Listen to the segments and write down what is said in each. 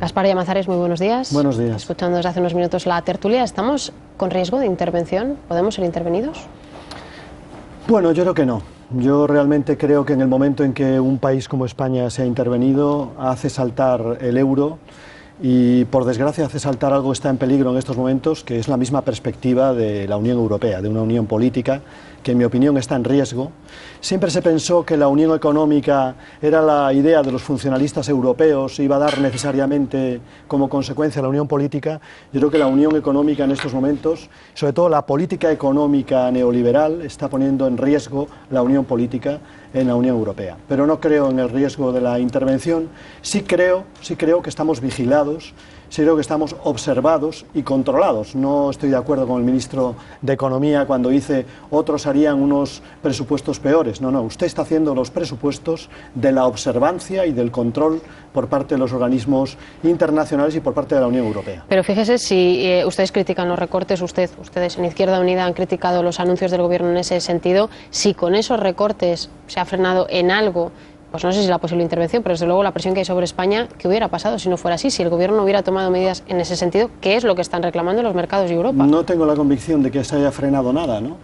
Gaspar Llamazares, muy buenos días. Buenos días. Escuchando desde hace unos minutos la tertulia, ¿estamos con riesgo de intervención? ¿Podemos ser intervenidos? Bueno, yo creo que no. Yo realmente creo que en el momento en que un país como España se ha intervenido, hace saltar el euro y, por desgracia, hace saltar algo que está en peligro en estos momentos, que es la misma perspectiva de la Unión Europea, de una unión política que, en mi opinión, está en riesgo. Siempre se pensó que la unión económica era la idea de los funcionalistas europeos, iba a dar necesariamente como consecuencia la unión política. Yo creo que la unión económica en estos momentos, sobre todo la política económica neoliberal, está poniendo en riesgo la unión política en la Unión Europea. Pero no creo en el riesgo de la intervención. Sí creo que estamos vigilados, sí creo que estamos observados y controlados. No estoy de acuerdo con el ministro de Economía cuando dice otros harían unos presupuestos peores. No, usted está haciendo los presupuestos de la observancia y del control por parte de los organismos internacionales y por parte de la Unión Europea. Pero fíjese, si ustedes critican los recortes, ustedes en Izquierda Unida han criticado los anuncios del Gobierno en ese sentido, si con esos recortes se ha frenado en algo, pues no sé si la posible intervención, pero desde luego la presión que hay sobre España, ¿qué hubiera pasado si no fuera así? Si el Gobierno no hubiera tomado medidas en ese sentido, ¿qué es lo que están reclamando los mercados de Europa? No tengo la convicción de que se haya frenado nada, ¿no?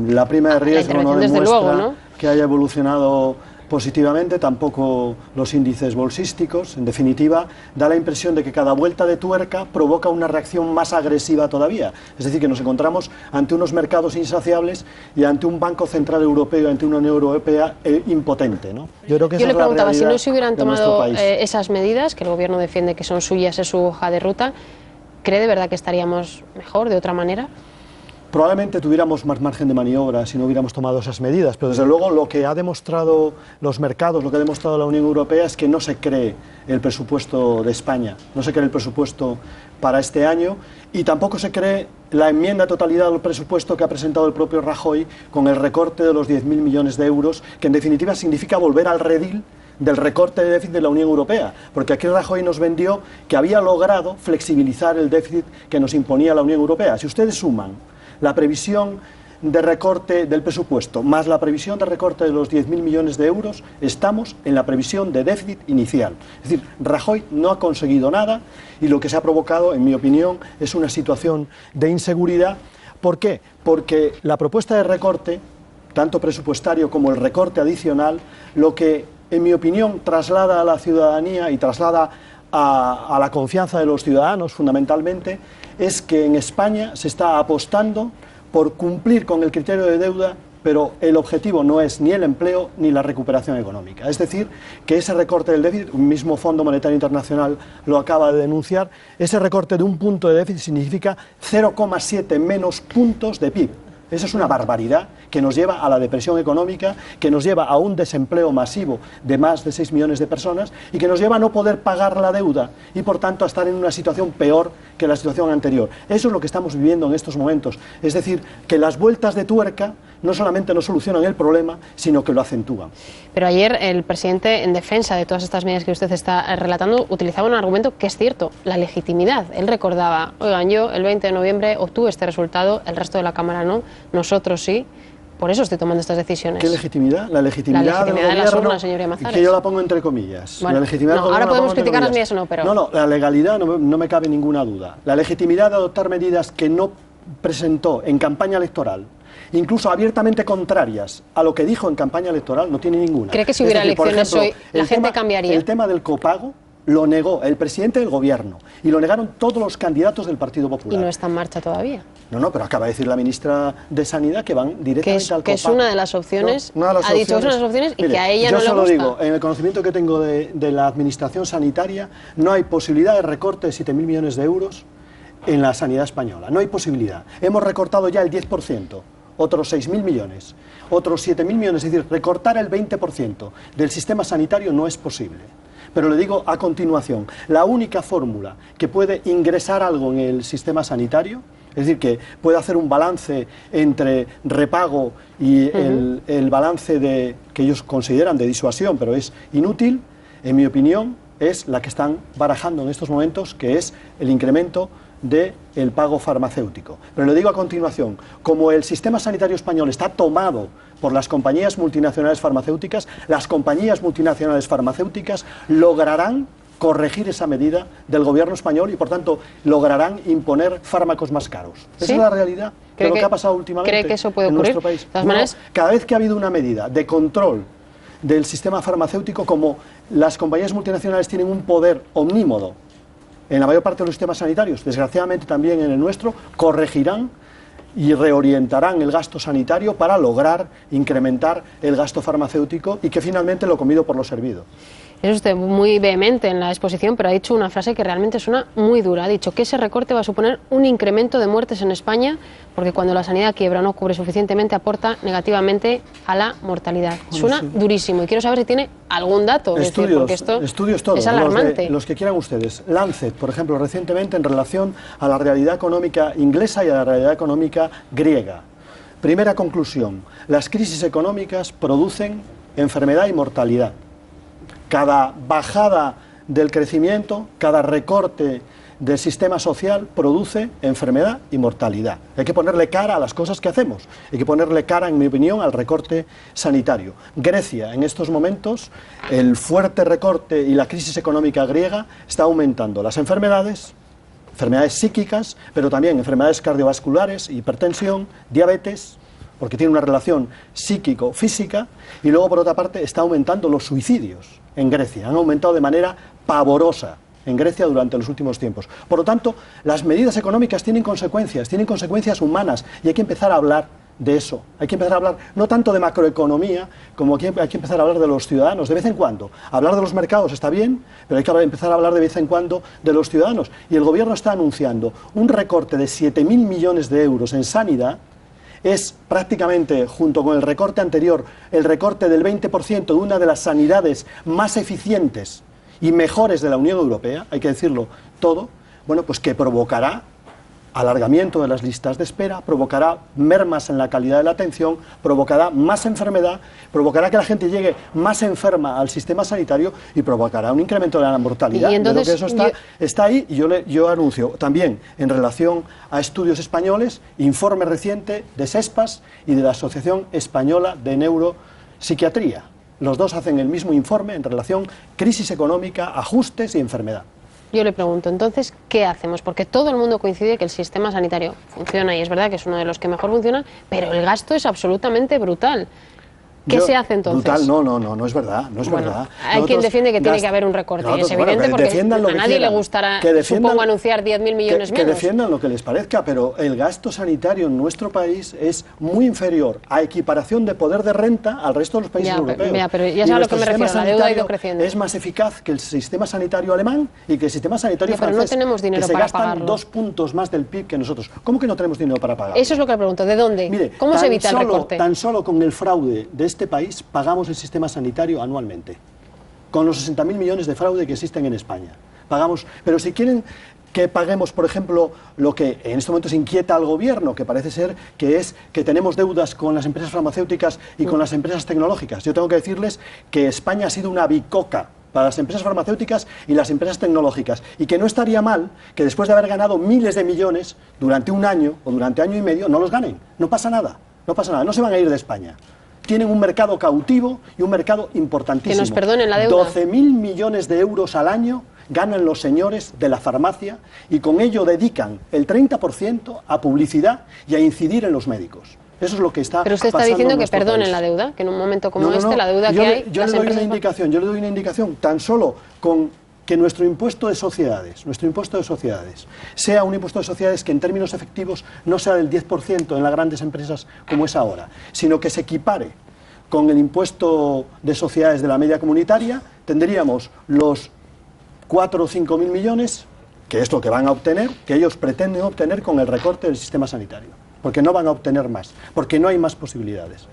La prima de riesgo no demuestra que haya evolucionado positivamente, tampoco los índices bolsísticos. En definitiva, da la impresión de que cada vuelta de tuerca provoca una reacción más agresiva todavía. Es decir, que nos encontramos ante unos mercados insaciables y ante un Banco Central Europeo, ante una Unión Europea impotente, ¿no? Yo le preguntaba, si no se hubieran tomado esas medidas, que el Gobierno defiende que son suyas, es su hoja de ruta, ¿cree de verdad que estaríamos mejor, de otra manera? Probablemente tuviéramos más margen de maniobra si no hubiéramos tomado esas medidas, pero desde luego lo que ha demostrado los mercados, lo que ha demostrado la Unión Europea es que no se cree el presupuesto de España, no se cree el presupuesto para este año y tampoco se cree la enmienda a totalidad del presupuesto que ha presentado el propio Rajoy con el recorte de los 10.000 millones de euros, que en definitiva significa volver al redil del recorte de déficit de la Unión Europea, porque aquí Rajoy nos vendió que había logrado flexibilizar el déficit que nos imponía la Unión Europea. Si ustedes suman la previsión de recorte del presupuesto más la previsión de recorte de los 10.000 millones de euros, estamos en la previsión de déficit inicial. Es decir, Rajoy no ha conseguido nada y lo que se ha provocado, en mi opinión, es una situación de inseguridad. ¿Por qué? Porque la propuesta de recorte, tanto presupuestario como el recorte adicional, lo que, en mi opinión, traslada a la ciudadanía y traslada a la confianza de los ciudadanos, fundamentalmente, es que en España se está apostando por cumplir con el criterio de deuda, pero el objetivo no es ni el empleo ni la recuperación económica. Es decir, que ese recorte del déficit, un mismo Fondo Monetario Internacional lo acaba de denunciar, ese recorte de un punto de déficit significa 0,7 menos puntos de PIB. Esa es una barbaridad que nos lleva a la depresión económica, que nos lleva a un desempleo masivo de más de 6 millones de personas y que nos lleva a no poder pagar la deuda y, por tanto, a estar en una situación peor que la situación anterior. Eso es lo que estamos viviendo en estos momentos. Es decir, que las vueltas de tuerca no solamente no solucionan el problema, sino que lo acentúan. Pero ayer el presidente, en defensa de todas estas medidas que usted está relatando, utilizaba un argumento que es cierto, la legitimidad. Él recordaba, oigan, yo el 20 de noviembre obtuve este resultado, el resto de la Cámara no, nosotros sí. Por eso estoy tomando estas decisiones. ¿Qué legitimidad? La legitimidad del gobierno, de las urnas, señor Llamazares. Que yo la pongo entre comillas. Bueno, la legitimidad no, ahora podemos criticar las medidas o no, pero... No, la legalidad no me cabe ninguna duda. La legitimidad de adoptar medidas que no presentó en campaña electoral, incluso abiertamente contrarias a lo que dijo en campaña electoral, no tiene ninguna. ¿Cree que si hubiera elecciones hoy la gente cambiaría? El tema del copago lo negó el presidente del gobierno y lo negaron todos los candidatos del Partido Popular. ¿Y no está en marcha todavía? No, pero acaba de decir la ministra de Sanidad que van directamente al copago. Que es una de las opciones, ha dicho que es una de las opciones y que a ella no le gusta. Yo solo digo, en el conocimiento que tengo de la administración sanitaria, no hay posibilidad de recorte de 7.000 millones de euros en la sanidad española. No hay posibilidad. Hemos recortado ya el 10%. Otros 6.000 millones, otros 7.000 millones, es decir, recortar el 20% del sistema sanitario no es posible. Pero le digo a continuación, la única fórmula que puede ingresar algo en el sistema sanitario, es decir, que puede hacer un balance entre repago y el balance que ellos consideran de disuasión, pero es inútil, en mi opinión, es la que están barajando en estos momentos, que es el incremento del pago farmacéutico. Pero le digo a continuación, como el sistema sanitario español está tomado por las compañías multinacionales farmacéuticas, las compañías multinacionales farmacéuticas lograrán corregir esa medida del gobierno español y, por tanto, lograrán imponer fármacos más caros. ¿Sí? Esa es la realidad de lo que ha pasado últimamente. ¿Cree que eso puede en ocurrir? nuestro país? De todas maneras, cada vez que ha habido una medida de control del sistema farmacéutico, como las compañías multinacionales tienen un poder omnímodo en la mayor parte de los sistemas sanitarios, desgraciadamente también en el nuestro, corregirán y reorientarán el gasto sanitario para lograr incrementar el gasto farmacéutico y que finalmente lo comido por lo servido. Es usted muy vehemente en la exposición, pero ha dicho una frase que realmente suena muy dura. Ha dicho que ese recorte va a suponer un incremento de muertes en España, porque cuando la sanidad quiebra o no cubre suficientemente, aporta negativamente a la mortalidad. Suena durísimo y quiero saber si tiene algún dato. Estudios, estudios todos, es alarmante. los que quieran ustedes. Lancet, por ejemplo, recientemente en relación a la realidad económica inglesa y a la realidad económica griega. Primera conclusión, las crisis económicas producen enfermedad y mortalidad. Cada bajada del crecimiento, cada recorte del sistema social produce enfermedad y mortalidad. Hay que ponerle cara a las cosas que hacemos. Hay que ponerle cara, en mi opinión, al recorte sanitario. Grecia, en estos momentos, el fuerte recorte y la crisis económica griega está aumentando las enfermedades psíquicas, pero también enfermedades cardiovasculares, hipertensión, diabetes, porque tiene una relación psíquico-física, y luego, por otra parte, está aumentando los suicidios en Grecia. Han aumentado de manera pavorosa en Grecia durante los últimos tiempos. Por lo tanto, las medidas económicas tienen consecuencias humanas, y hay que empezar a hablar de eso. Hay que empezar a hablar no tanto de macroeconomía, como hay que empezar a hablar de los ciudadanos, de vez en cuando. Hablar de los mercados está bien, pero hay que empezar a hablar de vez en cuando de los ciudadanos. Y el gobierno está anunciando un recorte de 7.000 millones de euros en sanidad. Es prácticamente, junto con el recorte anterior, el recorte del 20% de una de las sanidades más eficientes y mejores de la Unión Europea, hay que decirlo todo, bueno, pues que provocará alargamiento de las listas de espera, provocará mermas en la calidad de la atención, provocará más enfermedad, provocará que la gente llegue más enferma al sistema sanitario y provocará un incremento de la mortalidad. Y entonces, de lo que eso está ahí, y yo anuncio también en relación a estudios españoles, informe reciente de SESPAS y de la Asociación Española de Neuropsiquiatría. Los dos hacen el mismo informe en relación crisis económica, ajustes y enfermedad. Yo le pregunto, entonces, ¿qué hacemos? Porque todo el mundo coincide que el sistema sanitario funciona y es verdad que es uno de los que mejor funciona, pero el gasto es absolutamente brutal. ¿Qué se hace entonces? Brutal, no es verdad, no es verdad. Hay quien defiende que tiene que haber un recorte, y es evidente porque a nadie le gustará, supongo, anunciar 10.000 millones menos. Que defiendan lo que les parezca, pero el gasto sanitario en nuestro país es muy inferior a equiparación de poder de renta al resto de los países europeos. Pero ya sabe a lo que me refiero, la deuda ha ido creciendo. Es más eficaz que el sistema sanitario alemán y que el sistema sanitario francés, pero no tenemos dinero que para se gastan pagarlo. 2 puntos más del PIB que nosotros. ¿Cómo que no tenemos dinero para pagarlo? Eso es lo que le pregunto, ¿de dónde? Mire, ¿Cómo se evita el recorte? Tan solo con el fraude de este país pagamos el sistema sanitario anualmente, con los 60.000 millones de fraude que existen en España. Pagamos, pero si quieren que paguemos, por ejemplo, lo que en este momento se inquieta al gobierno, que parece ser que es que tenemos deudas con las empresas farmacéuticas y con las empresas tecnológicas. Yo tengo que decirles que España ha sido una bicoca para las empresas farmacéuticas y las empresas tecnológicas, y que no estaría mal que después de haber ganado miles de millones durante un año o durante año y medio no los ganen. No pasa nada, no se van a ir de España. Tienen un mercado cautivo y un mercado importantísimo. Que nos perdonen la deuda. 12.000 millones de euros al año ganan los señores de la farmacia, y con ello dedican el 30% a publicidad y a incidir en los médicos. Eso es lo que está pasando. Pero usted está diciendo que perdonen la deuda, que en un momento como la deuda que hay... Yo le doy una indicación, tan solo con que nuestro impuesto de sociedades sea un impuesto de sociedades que en términos efectivos no sea del 10% en las grandes empresas como es ahora, sino que se equipare con el impuesto de sociedades de la media comunitaria, tendríamos los 4 o 5.000 millones, que es lo que van a obtener, que ellos pretenden obtener con el recorte del sistema sanitario, porque no van a obtener más, porque no hay más posibilidades.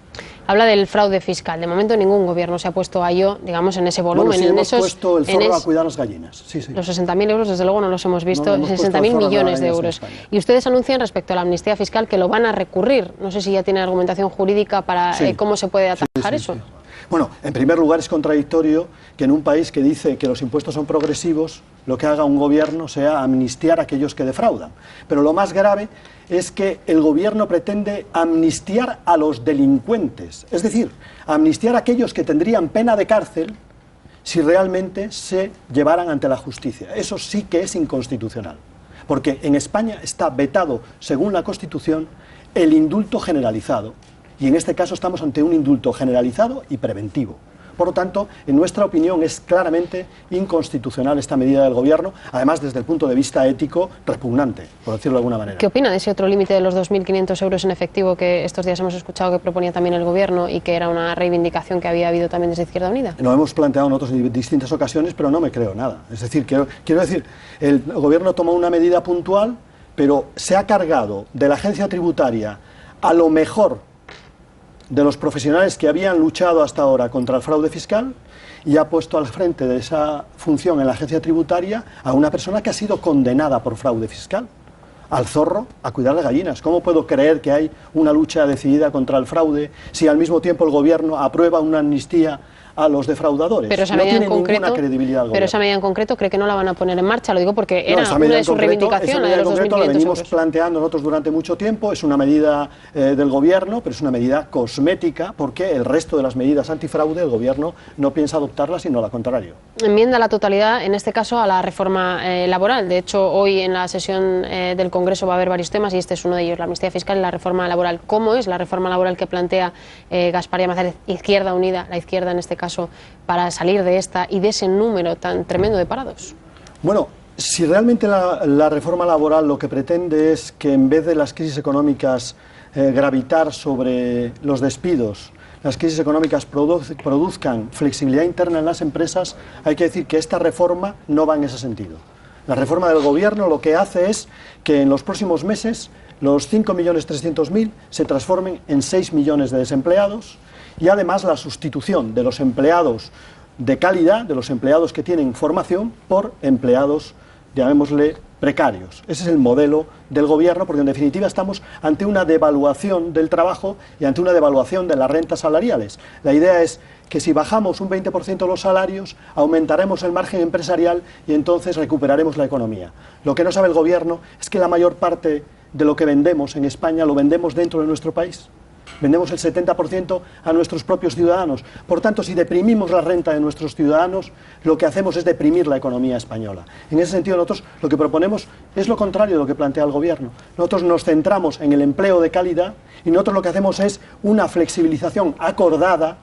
Habla del fraude fiscal. De momento ningún gobierno se ha puesto a ello, digamos, en ese volumen. Bueno, sí, hemos puesto el zorro a cuidar las gallinas. Sí. Los 60.000 euros, desde luego, no los hemos visto. 60.000 millones de euros. Y ustedes anuncian respecto a la amnistía fiscal que lo van a recurrir. No sé si ya tiene argumentación jurídica para cómo se puede atajar eso. Sí. Bueno, en primer lugar es contradictorio que en un país que dice que los impuestos son progresivos, lo que haga un gobierno sea amnistiar a aquellos que defraudan. Pero lo más grave es que el gobierno pretende amnistiar a los delincuentes, es decir, amnistiar a aquellos que tendrían pena de cárcel si realmente se llevaran ante la justicia. Eso sí que es inconstitucional, porque en España está vetado, según la Constitución, el indulto generalizado, y en este caso estamos ante un indulto generalizado y preventivo. Por lo tanto, en nuestra opinión es claramente inconstitucional esta medida del Gobierno, además desde el punto de vista ético repugnante, por decirlo de alguna manera. ¿Qué opina de ese otro límite de los 2.500 euros en efectivo que estos días hemos escuchado que proponía también el Gobierno y que era una reivindicación que había habido también desde Izquierda Unida? Lo hemos planteado nosotros en distintas ocasiones, pero no me creo nada. Es decir, quiero decir, el Gobierno tomó una medida puntual, pero se ha cargado de la agencia tributaria a lo mejor de los profesionales que habían luchado hasta ahora contra el fraude fiscal y ha puesto al frente de esa función en la agencia tributaria a una persona que ha sido condenada por fraude fiscal. Al zorro a cuidar las gallinas. ¿Cómo puedo creer que hay una lucha decidida contra el fraude si al mismo tiempo el Gobierno aprueba una amnistía a los defraudadores? Pero esa no medida tiene ninguna credibilidad. Pero esa medida en concreto, ¿cree que no la van a poner en marcha? Lo digo porque era una de sus reivindicaciones, la de los 2.500 euros. La venimos planteando nosotros durante mucho tiempo, es una medida del Gobierno, pero es una medida cosmética, porque el resto de las medidas antifraude el Gobierno no piensa adoptarlas, sino lo contrario. Enmienda a la totalidad, en este caso, a la reforma laboral. De hecho, hoy en la sesión del Congreso va a haber varios temas y este es uno de ellos, la amnistía fiscal y la reforma laboral. ¿Cómo es la reforma laboral que plantea Gaspar Llamazares, Izquierda Unida, la izquierda en este caso, para salir de esta y de ese número tan tremendo de parados? Bueno, si realmente la reforma laboral lo que pretende es que en vez de las crisis económicas gravitar sobre los despidos, las crisis económicas produzcan flexibilidad interna en las empresas, hay que decir que esta reforma no va en ese sentido. La reforma del Gobierno lo que hace es que en los próximos meses los 5.300.000 se transformen en 6 millones de desempleados y además la sustitución de los empleados de calidad, de los empleados que tienen formación, por empleados, llamémosle, precarios. Ese es el modelo del Gobierno, porque en definitiva estamos ante una devaluación del trabajo y ante una devaluación de las rentas salariales. La idea es que si bajamos un 20% los salarios, aumentaremos el margen empresarial y entonces recuperaremos la economía. Lo que no sabe el Gobierno es que la mayor parte de lo que vendemos en España lo vendemos dentro de nuestro país. Vendemos el 70% a nuestros propios ciudadanos. Por tanto, si deprimimos la renta de nuestros ciudadanos, lo que hacemos es deprimir la economía española. En ese sentido, nosotros lo que proponemos es lo contrario de lo que plantea el Gobierno. Nosotros nos centramos en el empleo de calidad y nosotros lo que hacemos es una flexibilización acordada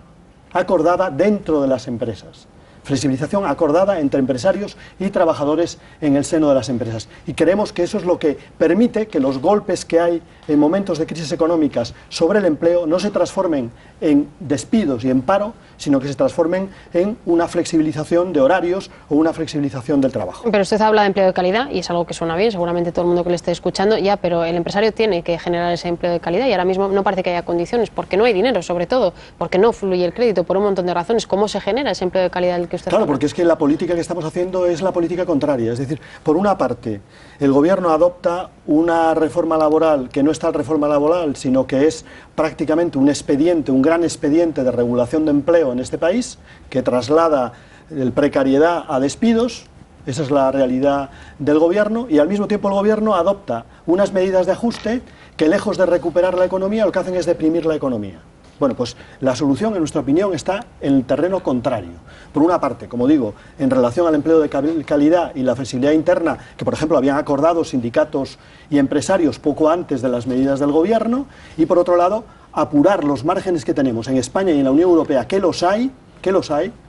dentro de las empresas. Flexibilización acordada entre empresarios y trabajadores en el seno de las empresas. Y creemos que eso es lo que permite que los golpes que hay en momentos de crisis económicas sobre el empleo no se transformen en despidos y en paro, sino que se transformen en una flexibilización de horarios o una flexibilización del trabajo. Pero usted habla de empleo de calidad y es algo que suena bien, seguramente todo el mundo que le esté escuchando ya, pero el empresario tiene que generar ese empleo de calidad y ahora mismo no parece que haya condiciones, porque no hay dinero, sobre todo, porque no fluye el crédito, por un montón de razones. ¿Cómo se genera ese empleo de calidad del que usted Claro, habla? porque es que la política que estamos haciendo es la política contraria. Es decir, por una parte, el Gobierno adopta una reforma laboral que no es tal reforma laboral, sino que es prácticamente un expediente, un gran expediente de regulación de empleo en este país, que traslada el precariedad a despidos. Esa es la realidad del Gobierno, y al mismo tiempo el Gobierno adopta unas medidas de ajuste que, lejos de recuperar la economía, lo que hacen es deprimir la economía. Bueno, pues la solución, en nuestra opinión, está en el terreno contrario. Por una parte, como digo, en relación al empleo de calidad y la flexibilidad interna, que por ejemplo habían acordado sindicatos y empresarios poco antes de las medidas del Gobierno, y por otro lado, apurar los márgenes que tenemos en España y en la Unión Europea, que los hay,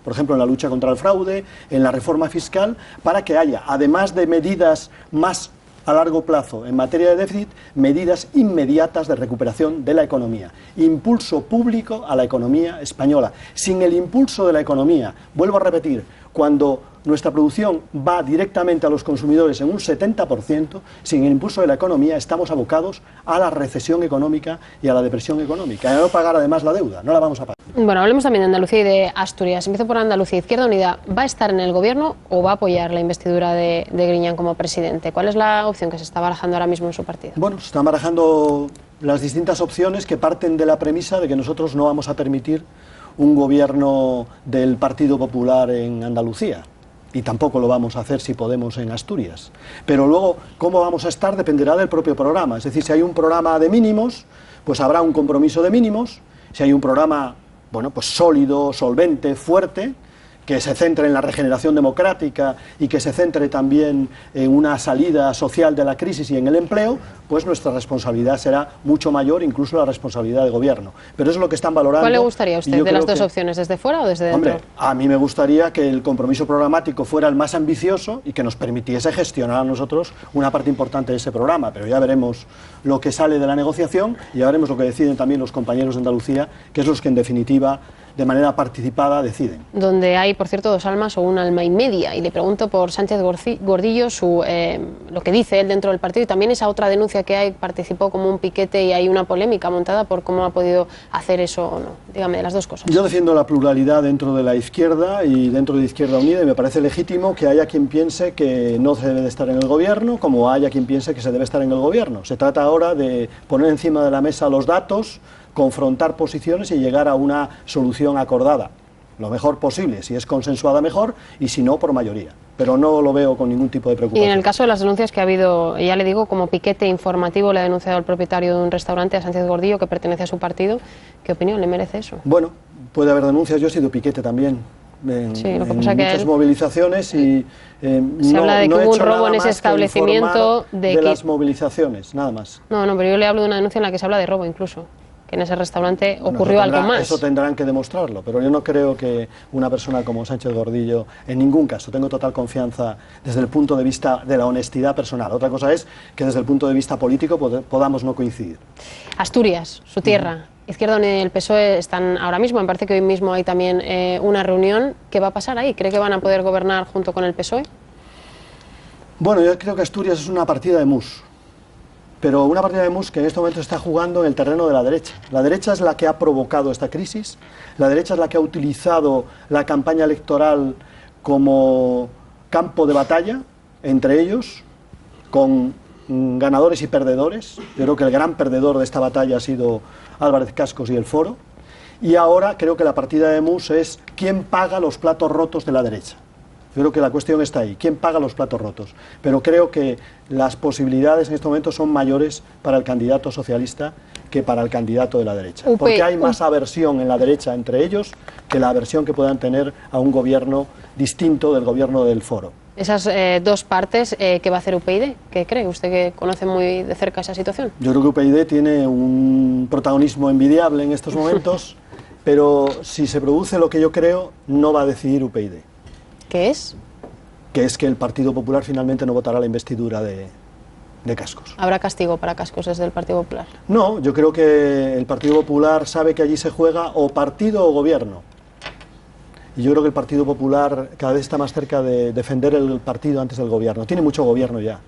por ejemplo en la lucha contra el fraude, en la reforma fiscal, para que haya, además de medidas más a largo plazo en materia de déficit, medidas inmediatas de recuperación de la economía. Impulso público a la economía española. Sin el impulso de la economía, vuelvo a repetir, cuando nuestra producción va directamente a los consumidores en un 70%, sin el impulso de la economía estamos abocados a la recesión económica y a la depresión económica. Y a no pagar además la deuda, no la vamos a pagar. Bueno, hablemos también de Andalucía y de Asturias. Empiezo por Andalucía. ¿Izquierda Unida va a estar en el Gobierno o va a apoyar la investidura de Griñán como presidente? ¿Cuál es la opción que se está barajando ahora mismo en su partido? Bueno, se están barajando las distintas opciones que parten de la premisa de que nosotros no vamos a permitir un gobierno del Partido Popular en Andalucía. Y tampoco lo vamos a hacer, si podemos, en Asturias. Pero luego, cómo vamos a estar dependerá del propio programa. Es decir, si hay un programa de mínimos, pues habrá un compromiso de mínimos. Si hay un programa, bueno, pues sólido, solvente, fuerte, que se centre en la regeneración democrática y que se centre también en una salida social de la crisis y en el empleo, pues nuestra responsabilidad será mucho mayor, incluso la responsabilidad de gobierno. Pero eso es lo que están valorando. ¿Cuál le gustaría a usted de las dos opciones, desde fuera o desde dentro? Hombre, a mí me gustaría que el compromiso programático fuera el más ambicioso y que nos permitiese gestionar a nosotros una parte importante de ese programa, pero ya veremos lo que sale de la negociación y ya veremos lo que deciden también los compañeros de Andalucía, que es los que en definitiva de manera participada deciden. Donde hay, por cierto, dos almas o un alma y media. Y le pregunto por Sánchez Gordillo lo que dice él dentro del partido y también esa otra denuncia que hay, participó como un piquete y hay una polémica montada por cómo ha podido hacer eso o no. Dígame, las dos cosas. Yo defiendo la pluralidad dentro de la izquierda y dentro de Izquierda Unida y me parece legítimo que haya quien piense que no se debe de estar en el gobierno como haya quien piense que se debe estar en el gobierno. Se trata ahora de poner encima de la mesa los datos, confrontar posiciones y llegar a una solución acordada, lo mejor posible, si es consensuada mejor y si no por mayoría, pero no lo veo con ningún tipo de preocupación. Y en el caso de las denuncias que ha habido, ya le digo, como piquete informativo le ha denunciado el propietario de un restaurante, a Sánchez Gordillo, que pertenece a su partido, ¿qué opinión le merece eso? Bueno, puede haber denuncias, yo he sido piquete también sí, lo que pasa en que muchas movilizaciones y se habla de que hubo un robo en ese establecimiento de las movilizaciones, nada más. No, pero yo le hablo de una denuncia en la que se habla de robo incluso, que en ese restaurante ocurrió algo más. Eso tendrán que demostrarlo, pero yo no creo que una persona como Sánchez Gordillo, en ningún caso, tengo total confianza desde el punto de vista de la honestidad personal. Otra cosa es que desde el punto de vista político podamos no coincidir. Asturias, su tierra. Izquierda Unida y el PSOE están ahora mismo, me parece que hoy mismo hay también una reunión. ¿Qué va a pasar ahí? ¿Cree que van a poder gobernar junto con el PSOE? Bueno, yo creo que Asturias es una partida de mus. Pero una partida de mus que en este momento está jugando en el terreno de la derecha. La derecha es la que ha provocado esta crisis, la derecha es la que ha utilizado la campaña electoral como campo de batalla entre ellos, con ganadores y perdedores. Yo creo que el gran perdedor de esta batalla ha sido Álvarez Cascos y el Foro. Y ahora creo que la partida de mus es quién paga los platos rotos de la derecha. Yo creo que la cuestión está ahí, ¿quién paga los platos rotos? Pero creo que las posibilidades en este momento son mayores para el candidato socialista que para el candidato de la derecha. Porque hay más aversión en la derecha entre ellos que la aversión que puedan tener a un gobierno distinto del gobierno del Foro. Esas dos partes, ¿qué va a hacer UPyD? ¿Qué cree usted que conoce muy de cerca esa situación? Yo creo que UPyD tiene un protagonismo envidiable en estos momentos, pero si se produce lo que yo creo, no va a decidir UPyD. ¿Qué es? Que es que el Partido Popular finalmente no votará la investidura de Cascos. ¿Habrá castigo para Cascos desde el Partido Popular? No, yo creo que el Partido Popular sabe que allí se juega o partido o gobierno. Y yo creo que el Partido Popular cada vez está más cerca de defender el partido antes del gobierno. Tiene mucho gobierno ya.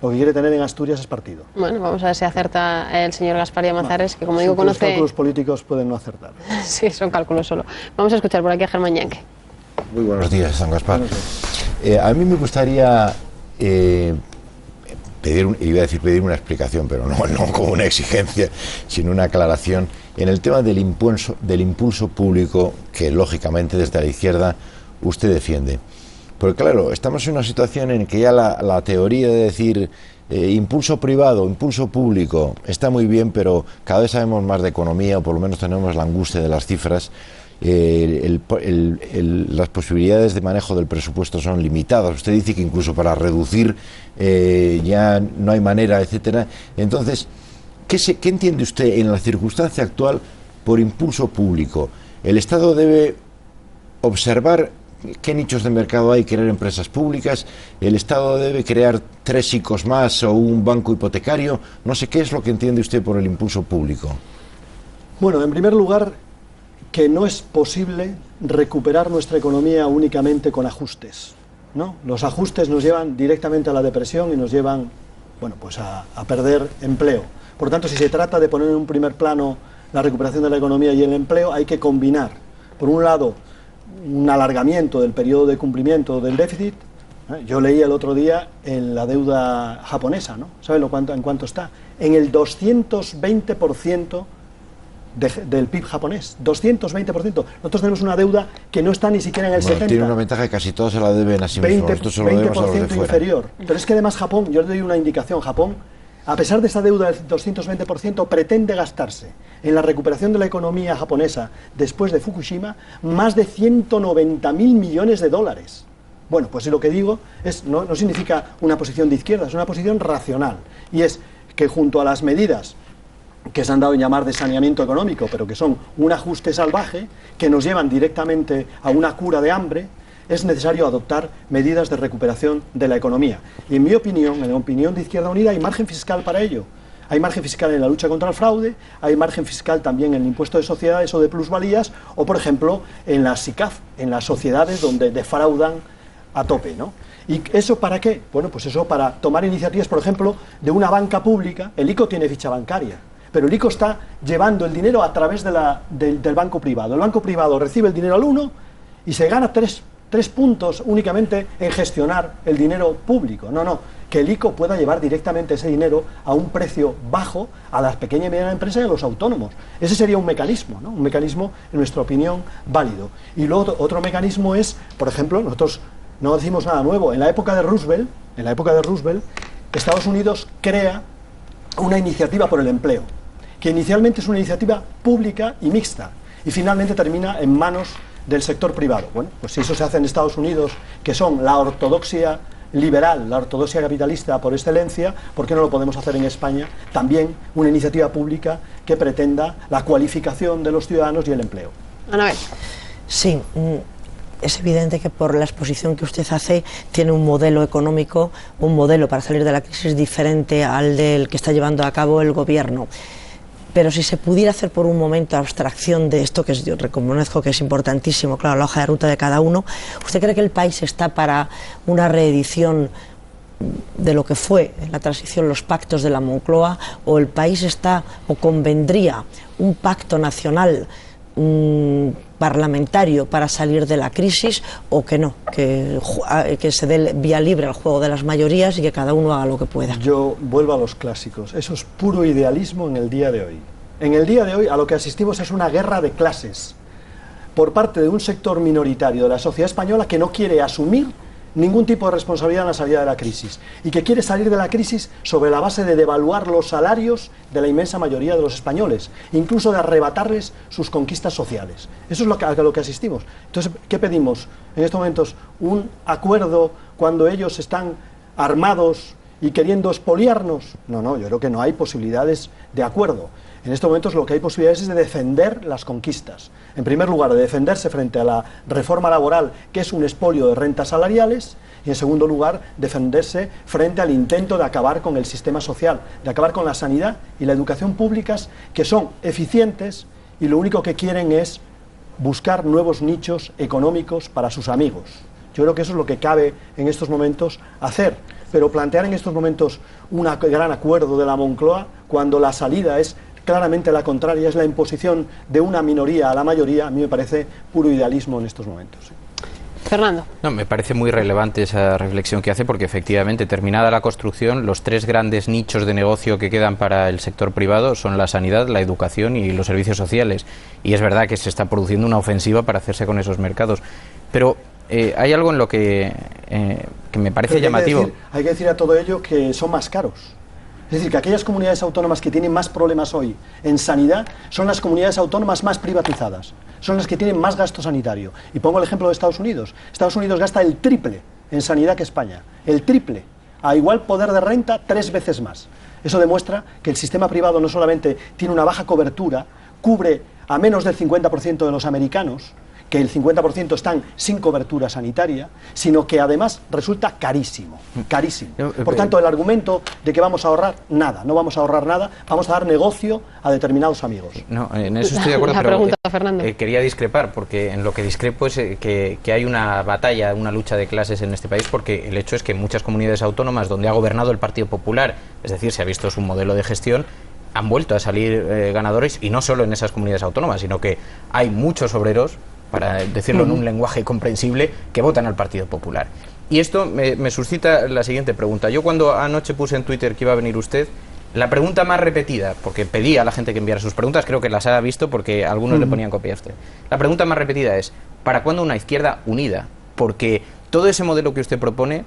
Lo que quiere tener en Asturias es partido. Bueno, vamos a ver si acerta el señor Gaspar Llamazares, que como digo conoce... Los cálculos políticos pueden no acertar. Sí, son cálculos solo. Vamos a escuchar por aquí a Germán Llenque. Muy buenos días, don Gaspar. A mí me gustaría pedir una explicación, pero no como una exigencia, sino una aclaración en el tema del impulso público que, lógicamente, desde la izquierda usted defiende. Porque, claro, estamos en una situación en que ya la teoría de decir impulso privado, impulso público, está muy bien, pero cada vez sabemos más de economía, o por lo menos tenemos la angustia de las cifras. Las posibilidades de manejo del presupuesto son limitadas. Usted dice que incluso para reducir ya no hay manera, etcétera. Entonces, ¿qué entiende usted en la circunstancia actual por impulso público? ¿El Estado debe observar qué nichos de mercado hay, crear empresas públicas? ¿El Estado debe crear 3 ICOs más o un banco hipotecario? No sé, ¿qué es lo que entiende usted por el impulso público? Bueno, en primer lugar, que no es posible recuperar nuestra economía únicamente con ajustes, ¿no? Los ajustes nos llevan directamente a la depresión y nos llevan, bueno, pues a perder empleo. Por tanto, si se trata de poner en un primer plano la recuperación de la economía y el empleo, hay que combinar, por un lado, un alargamiento del periodo de cumplimiento del déficit. Yo leí el otro día en la deuda japonesa, ¿no? ¿Saben en cuánto está? En el 220% del PIB japonés, 220%. Nosotros tenemos una deuda que no está ni siquiera en el 70%. Tiene una ventaja que casi todos se la deben a sí mismos. 20% inferior. Pero es que además Japón, yo le doy una indicación, Japón a pesar de esa deuda del 220%, pretende gastarse en la recuperación de la economía japonesa después de Fukushima más de 190.000 millones de dólares. Bueno, pues lo que digo no significa una posición de izquierda, es una posición racional. Y es que junto a las medidas que se han dado en llamar de saneamiento económico, pero que son un ajuste salvaje, que nos llevan directamente a una cura de hambre, es necesario adoptar medidas de recuperación de la economía. Y en la opinión de Izquierda Unida, hay margen fiscal para ello. Hay margen fiscal en la lucha contra el fraude, hay margen fiscal también en el impuesto de sociedades o de plusvalías, o por ejemplo en las SICAF, en las sociedades donde defraudan a tope, ¿no? ¿Y eso para qué? Bueno, pues eso para tomar iniciativas, por ejemplo, de una banca pública. El ICO tiene ficha bancaria, pero el ICO está llevando el dinero a través del banco privado. El banco privado recibe el dinero al 1 y se gana 3 puntos únicamente en gestionar el dinero público. No, que el ICO pueda llevar directamente ese dinero a un precio bajo a las pequeñas y medianas empresas y a los autónomos. Ese sería un mecanismo, ¿no? Un mecanismo, en nuestra opinión, válido. Y luego otro mecanismo es, por ejemplo, nosotros no decimos nada nuevo. En la época de Roosevelt, Estados Unidos crea una iniciativa por el empleo, que inicialmente es una iniciativa pública y mixta, y finalmente termina en manos del sector privado. Bueno, pues si eso se hace en Estados Unidos, que son la ortodoxia liberal, la ortodoxia capitalista por excelencia, ¿por qué no lo podemos hacer en España? También una iniciativa pública que pretenda la cualificación de los ciudadanos y el empleo. Anabel. Sí, es evidente que por la exposición que usted hace tiene un modelo económico, un modelo para salir de la crisis diferente al del que está llevando a cabo el gobierno. Pero si se pudiera hacer por un momento abstracción de esto, que yo reconozco que es importantísimo, claro, la hoja de ruta de cada uno, ¿usted cree que el país está para una reedición de lo que fue en la transición los pactos de la Moncloa, o el país está, o convendría un pacto nacional parlamentario para salir de la crisis, o que no, que se dé vía libre al juego de las mayorías y que cada uno haga lo que pueda? Yo vuelvo a los clásicos, eso es puro idealismo en el día de hoy. En el día de hoy a lo que asistimos es una guerra de clases por parte de un sector minoritario de la sociedad española que no quiere asumir ningún tipo de responsabilidad en la salida de la crisis y que quiere salir de la crisis sobre la base de devaluar los salarios de la inmensa mayoría de los españoles, incluso de arrebatarles sus conquistas sociales. Eso es a lo que asistimos. Entonces, ¿qué pedimos en estos momentos? ¿Un acuerdo cuando ellos están armados y queriendo expoliarnos? No, yo creo que no hay posibilidades de acuerdo. En estos momentos lo que hay posibilidades es de defender las conquistas. En primer lugar, de defenderse frente a la reforma laboral, que es un expolio de rentas salariales, y en segundo lugar, defenderse frente al intento de acabar con el sistema social, de acabar con la sanidad y la educación públicas, que son eficientes y lo único que quieren es buscar nuevos nichos económicos para sus amigos. Yo creo que eso es lo que cabe en estos momentos hacer, pero plantear en estos momentos un gran acuerdo de la Moncloa, cuando la salida es claramente la contraria, es la imposición de una minoría a la mayoría, a mí me parece puro idealismo en estos momentos. Fernando. No, me parece muy relevante esa reflexión que hace, porque efectivamente, terminada la construcción, los 3 grandes nichos de negocio que quedan para el sector privado son la sanidad, la educación y los servicios sociales. Y es verdad que se está produciendo una ofensiva para hacerse con esos mercados. Pero hay algo en lo que me parece llamativo. Hay que decir a todo ello que son más caros. Es decir, que aquellas comunidades autónomas que tienen más problemas hoy en sanidad son las comunidades autónomas más privatizadas, son las que tienen más gasto sanitario. Y pongo el ejemplo de Estados Unidos. Estados Unidos gasta el triple en sanidad que España, el triple, a igual poder de renta 3 veces más. Eso demuestra que el sistema privado no solamente tiene una baja cobertura, cubre a menos del 50% de los americanos, que el 50% están sin cobertura sanitaria, sino que además resulta carísimo, carísimo. Por tanto, el argumento de que vamos a ahorrar nada, no vamos a ahorrar nada, vamos a dar negocio a determinados amigos. No, en eso estoy de acuerdo, pero quería discrepar, porque en lo que discrepo es que hay una batalla, una lucha de clases en este país, porque el hecho es que en muchas comunidades autónomas donde ha gobernado el Partido Popular, es decir, se ha visto su modelo de gestión, han vuelto a salir ganadores, y no solo en esas comunidades autónomas, sino que hay muchos obreros, para decirlo en un lenguaje comprensible, que votan al Partido Popular. Y esto me suscita la siguiente pregunta. Yo cuando anoche puse en Twitter que iba a venir usted, la pregunta más repetida, porque pedí a la gente que enviara sus preguntas, creo que las ha visto porque algunos le ponían copia a usted. La pregunta más repetida es, ¿para cuándo una izquierda unida? Porque todo ese modelo que usted propone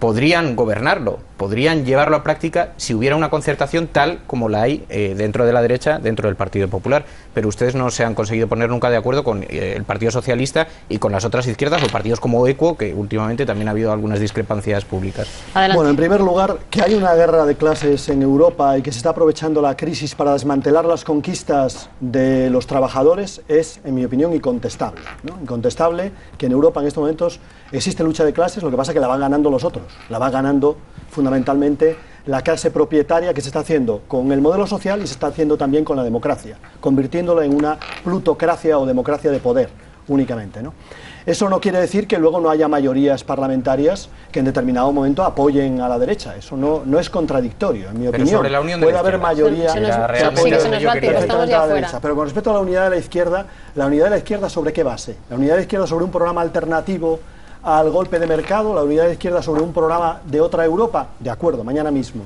podrían gobernarlo, podrían llevarlo a práctica si hubiera una concertación tal como la hay dentro de la derecha, dentro del Partido Popular. Pero ustedes no se han conseguido poner nunca de acuerdo con el Partido Socialista y con las otras izquierdas o partidos como ECUO, que últimamente también ha habido algunas discrepancias públicas. Adelante. Bueno, en primer lugar, que hay una guerra de clases en Europa y que se está aprovechando la crisis para desmantelar las conquistas de los trabajadores es, en mi opinión, incontestable, ¿no? Incontestable que en Europa en estos momentos existe lucha de clases, lo que pasa es que la van ganando los otros, la va ganando fundamentalmente la clase propietaria, que se está haciendo con el modelo social y se está haciendo también con la democracia, convirtiéndolo en una plutocracia o democracia de poder únicamente, ¿no? Eso no quiere decir que luego no haya mayorías parlamentarias que en determinado momento apoyen a la derecha. Eso no es contradictorio, en mi opinión. Sobre la unión de puede haber mayoría que apoye a la derecha. Pero con respecto a la unidad de la izquierda, ¿sobre qué base? La unidad de la izquierda sobre un programa alternativo al golpe de mercado, la unidad de la izquierda sobre un programa de otra Europa, de acuerdo, mañana mismo.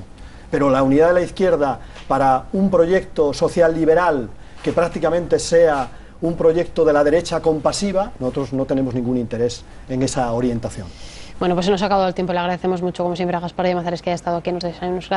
Pero la unidad de la izquierda para un proyecto social liberal que prácticamente sea un proyecto de la derecha compasiva, nosotros no tenemos ningún interés en esa orientación. Bueno, pues se nos ha acabado el tiempo. Le agradecemos mucho, como siempre, a Gaspar Llamazares que haya estado aquí en los desayunos. Gracias.